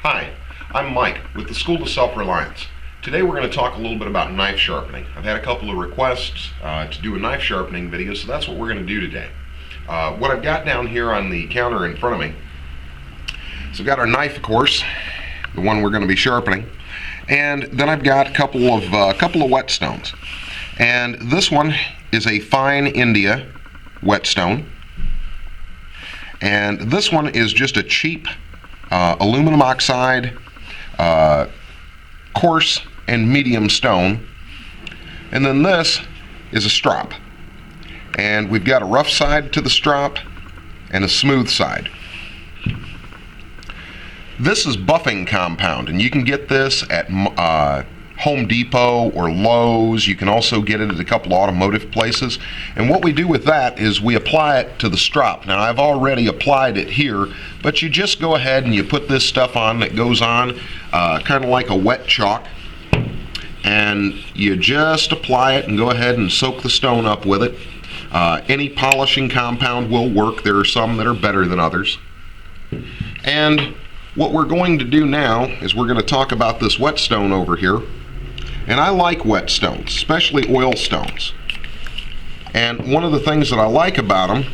Hi, I'm Mike with the School of Self Reliance. Today we're going to talk a little bit about knife sharpening. I've had a couple of requests to do a knife sharpening video, so that's what we're going to do today. What I've got down here on the counter in front of me, so I've got our knife, of course, the one we're going to be sharpening, and then I've got a couple of whetstones. And this one is a fine India whetstone, and this one is just a cheap aluminum oxide, coarse and medium stone. And then this is a strop. And we've got a rough side to the strop and a smooth side. This is buffing compound, and you can get this at Home Depot or Lowe's. You can also get it at a couple automotive places. And what we do with that is we apply it to the strop. Now, I've already applied it here, but you just go ahead and you put this stuff on that goes on kind of like a wet chalk, and you just apply it and go ahead and soak the stone up with it. Any polishing compound will work. There are some that are better than others. And what we're going to do now is we're going to talk about this whetstone over here. And I like whetstones, especially oil stones. And one of the things that I like about them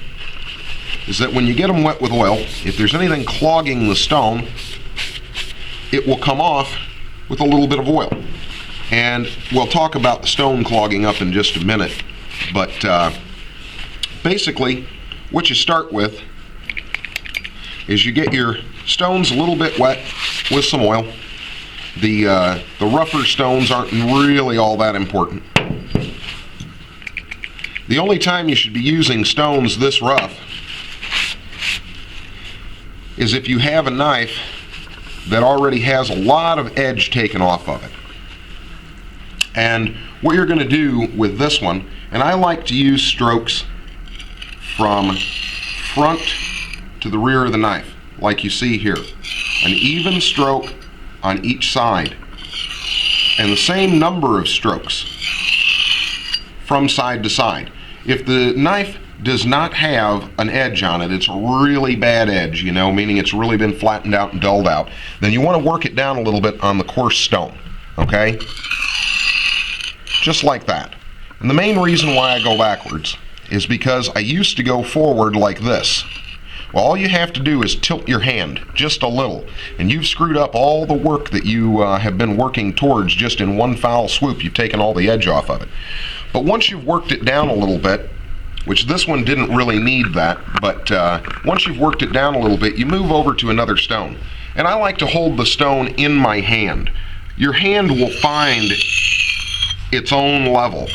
is that when you get them wet with oil, if there's anything clogging the stone, it will come off with a little bit of oil. And we'll talk about the stone clogging up in just a minute. But basically, what you start with is you get your stones a little bit wet with some oil. The rougher stones aren't really all that important. The only time you should be using stones this rough is if you have a knife that already has a lot of edge taken off of it. And what you're going to do with this one, and I like to use strokes from front to the rear of the knife, like you see here. An even stroke on each side, and the same number of strokes from side to side. If the knife does not have an edge on it, it's a really bad edge, meaning it's really been flattened out and dulled out, then you want to work it down a little bit on the coarse stone, okay? Just like that. And the main reason why I go backwards is because I used to go forward like this. Well, all you have to do is tilt your hand just a little, and you've screwed up all the work that you have been working towards just in one foul swoop. You've taken all the edge off of it. But once you've worked it down a little bit, which this one didn't really need that, but once you've worked it down a little bit, you move over to another stone. And I like to hold the stone in my hand. Your hand will find its own level.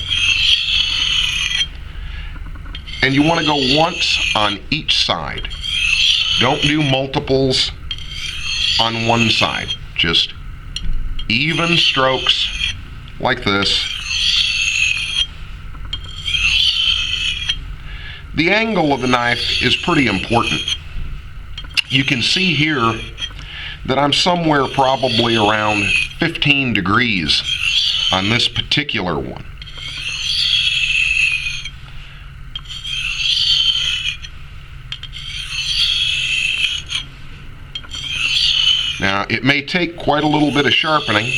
And you want to go once on each side. Don't do multiples on one side. Just even strokes like this. The angle of the knife is pretty important. You can see here that I'm somewhere probably around 15 degrees on this particular one. Now, it may take quite a little bit of sharpening.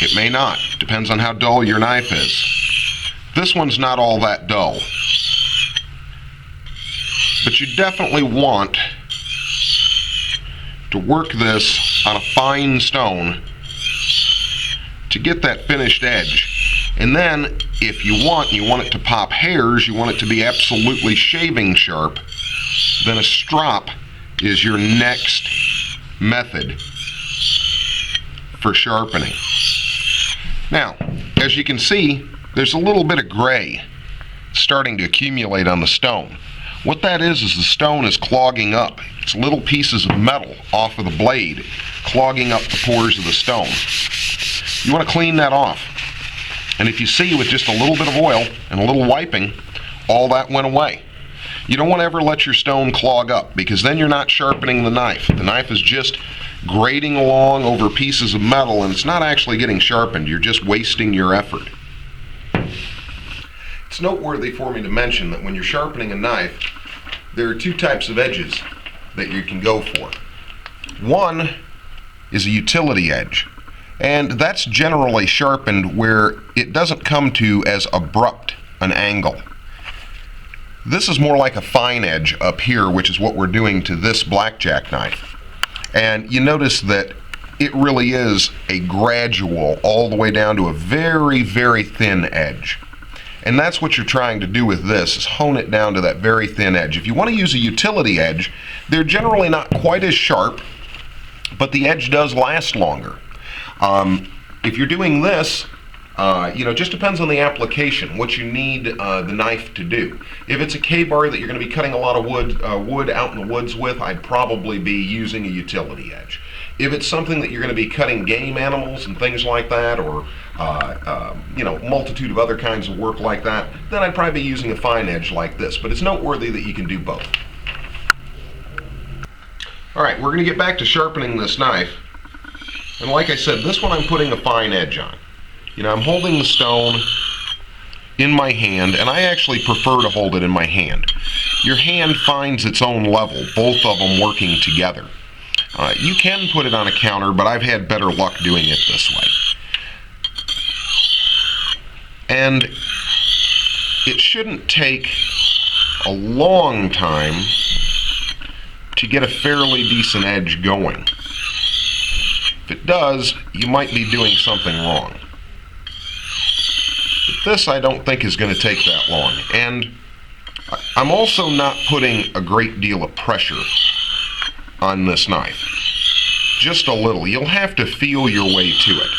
It may not. Depends on how dull your knife is. This one's not all that dull. But you definitely want to work this on a fine stone to get that finished edge. And then, if you want it to pop hairs, you want it to be absolutely shaving sharp, then a strop is your next method for sharpening. Now, as you can see, there's a little bit of gray starting to accumulate on the stone. What that is the stone is clogging up. It's little pieces of metal off of the blade clogging up the pores of the stone. You want to clean that off. And if you see, with just a little bit of oil and a little wiping, all that went away. You don't want to ever let your stone clog up, because then you're not sharpening the knife. The knife is just grading along over pieces of metal, and it's not actually getting sharpened. You're just wasting your effort. It's noteworthy for me to mention that when you're sharpening a knife, there are two types of edges that you can go for. One is a utility edge, and that's generally sharpened where it doesn't come to as abrupt an angle. This is more like a fine edge up here, which is what we're doing to this blackjack knife. And you notice that it really is a gradual all the way down to a very, very thin edge. And that's what you're trying to do with this, is hone it down to that very thin edge. If you want to use a utility edge, they're generally not quite as sharp, but the edge does last longer. If you're doing this, just depends on the application, what you need the knife to do. If it's a K-bar that you're going to be cutting a lot of wood out in the woods with, I'd probably be using a utility edge. If it's something that you're going to be cutting game animals and things like that, or multitude of other kinds of work like that, then I'd probably be using a fine edge like this. But it's noteworthy that you can do both. All right, we're going to get back to sharpening this knife. And like I said, this one I'm putting a fine edge on. I'm holding the stone in my hand, and I actually prefer to hold it in my hand. Your hand finds its own level, both of them working together. You can put it on a counter, but I've had better luck doing it this way. And it shouldn't take a long time to get a fairly decent edge going. If it does, you might be doing something wrong. But this I don't think is going to take that long. And I'm also not putting a great deal of pressure on this knife. Just a little. You'll have to feel your way to it.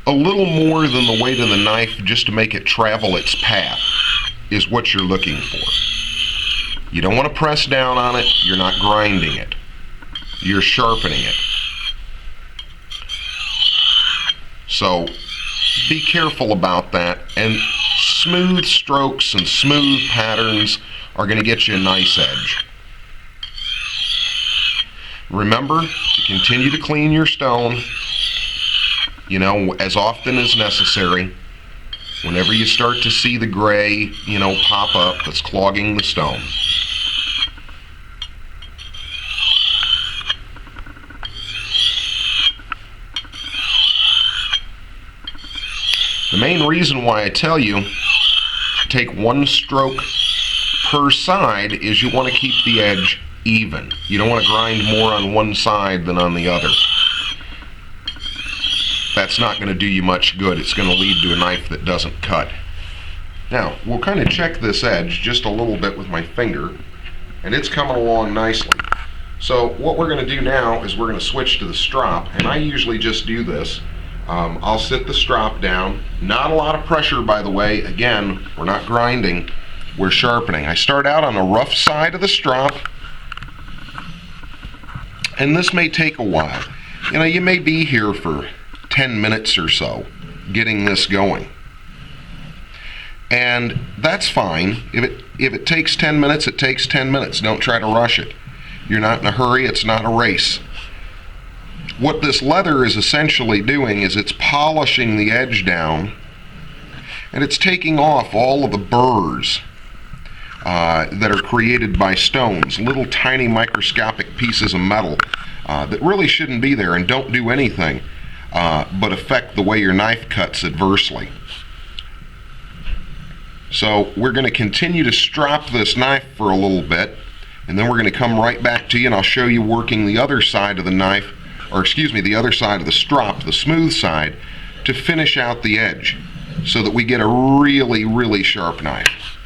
A little more than the weight of the knife just to make it travel its path is what you're looking for. You don't want to press down on it. You're not grinding it. You're sharpening it. So be careful about that, and smooth strokes and smooth patterns are going to get you a nice edge. Remember to continue to clean your stone, as often as necessary. Whenever you start to see the gray, pop up that's clogging the stone. The main reason why I tell you to take one stroke per side is you want to keep the edge even. You don't want to grind more on one side than on the other. That's not going to do you much good. It's going to lead to a knife that doesn't cut. Now, we'll kind of check this edge just a little bit with my finger, and it's coming along nicely. So what we're going to do now is we're going to switch to the strop, and I usually just do this. I'll sit the strop down. Not a lot of pressure, by the way. Again, we're not grinding, we're sharpening. I start out on the rough side of the strop, and this may take a while. You may be here for 10 minutes or so getting this going. And that's fine. If it takes 10 minutes, it takes 10 minutes. Don't try to rush it. You're not in a hurry. It's not a race. What this leather is essentially doing is it's polishing the edge down, and it's taking off all of the burrs that are created by stones, little tiny microscopic pieces of metal that really shouldn't be there and don't do anything but affect the way your knife cuts adversely. So we're going to continue to strop this knife for a little bit, and then we're going to come right back to you, and I'll show you working the other side of the knife, the other side of the strop, the smooth side, to finish out the edge so that we get a really, really sharp knife.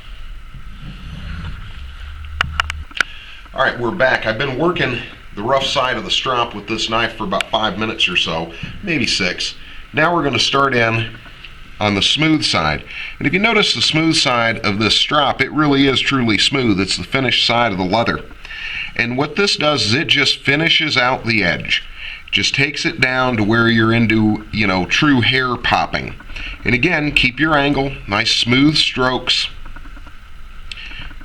All right, we're back. I've been working the rough side of the strop with this knife for about 5 minutes or so, maybe 6. Now we're going to start in on the smooth side. And if you notice the smooth side of this strop, it really is truly smooth. It's the finished side of the leather. And what this does is it just finishes out the edge. Just takes it down to where you're into, true hair popping. And again, keep your angle, nice smooth strokes.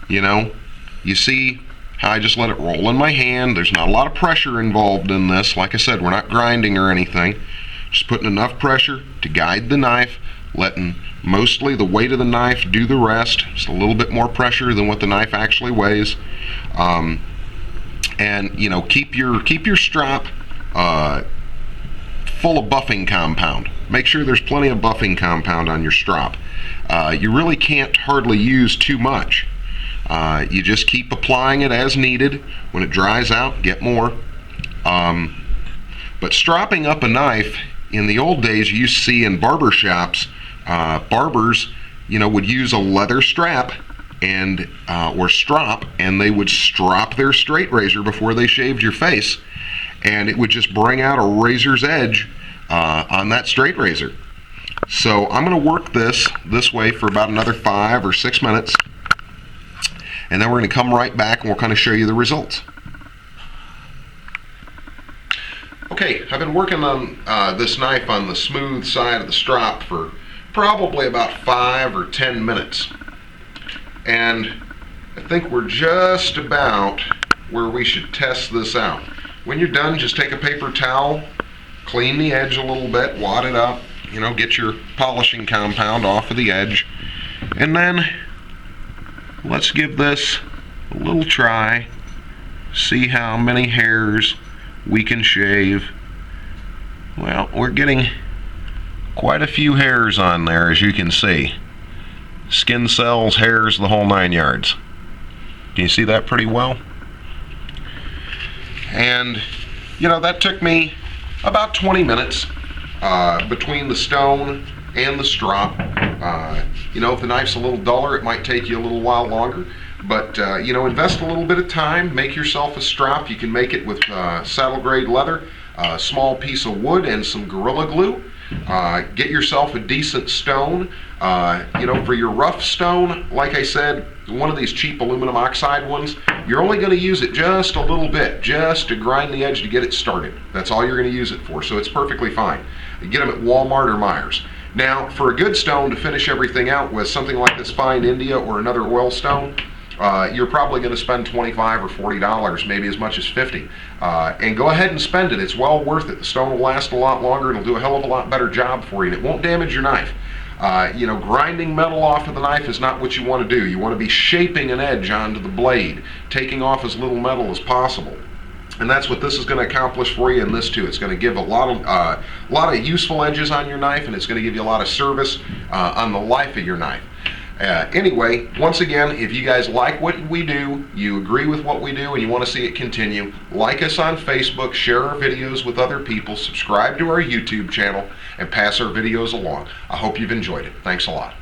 You see how I just let it roll in my hand. There's not a lot of pressure involved in this. Like I said, we're not grinding or anything. Just putting enough pressure to guide the knife, letting mostly the weight of the knife do the rest. Just a little bit more pressure than what the knife actually weighs. and keep your strop full of buffing compound. Make sure there's plenty of buffing compound on your strop. You really can't hardly use too much. You just keep applying it as needed. When it dries out, get more. But stropping up a knife, in the old days, you used to see in barber shops, barbers, would use a leather strap and or strop, and they would strop their straight razor before they shaved your face, and it would just bring out a razor's edge on that straight razor. So I'm going to work this way for about another 5 or 6 minutes, and then we're going to come right back and we'll kind of show you the results. Okay, I've been working on this knife on the smooth side of the strop for probably about 5 or 10 minutes. And I think we're just about where we should test this out. When you're done, just take a paper towel, clean the edge a little bit, wad it up, get your polishing compound off of the edge, and then let's give this a little try, see how many hairs we can shave. Well, we're getting quite a few hairs on there, as you can see. Skin cells, hairs, the whole 9 yards. Can you see that pretty well? And that took me about 20 minutes between the stone and the strop. If the knife's a little duller, it might take you a little while longer, but invest a little bit of time, make yourself a strop. You can make it with saddle grade leather, a small piece of wood, and some Gorilla Glue. Get yourself a decent stone. For your rough stone, like I said, one of these cheap aluminum oxide ones, you're only going to use it just a little bit, just to grind the edge to get it started. That's all you're going to use it for, so it's perfectly fine. You get them at Walmart or Myers. Now, for a good stone to finish everything out with, something like this fine India or another oil stone, you're probably going to spend $25 or $40, maybe as much as $50. And go ahead and spend it. It's well worth it. The stone will last a lot longer. It'll do a hell of a lot better job for you, and it won't damage your knife. Grinding metal off of the knife is not what you want to do. You want to be shaping an edge onto the blade, taking off as little metal as possible. And that's what this is going to accomplish for you, and this too. It's going to give a lot of useful edges on your knife, and it's going to give you a lot of service on the life of your knife. Anyway, once again, if you guys like what we do, you agree with what we do, and you want to see it continue, like us on Facebook, share our videos with other people, subscribe to our YouTube channel, and pass our videos along. I hope you've enjoyed it. Thanks a lot.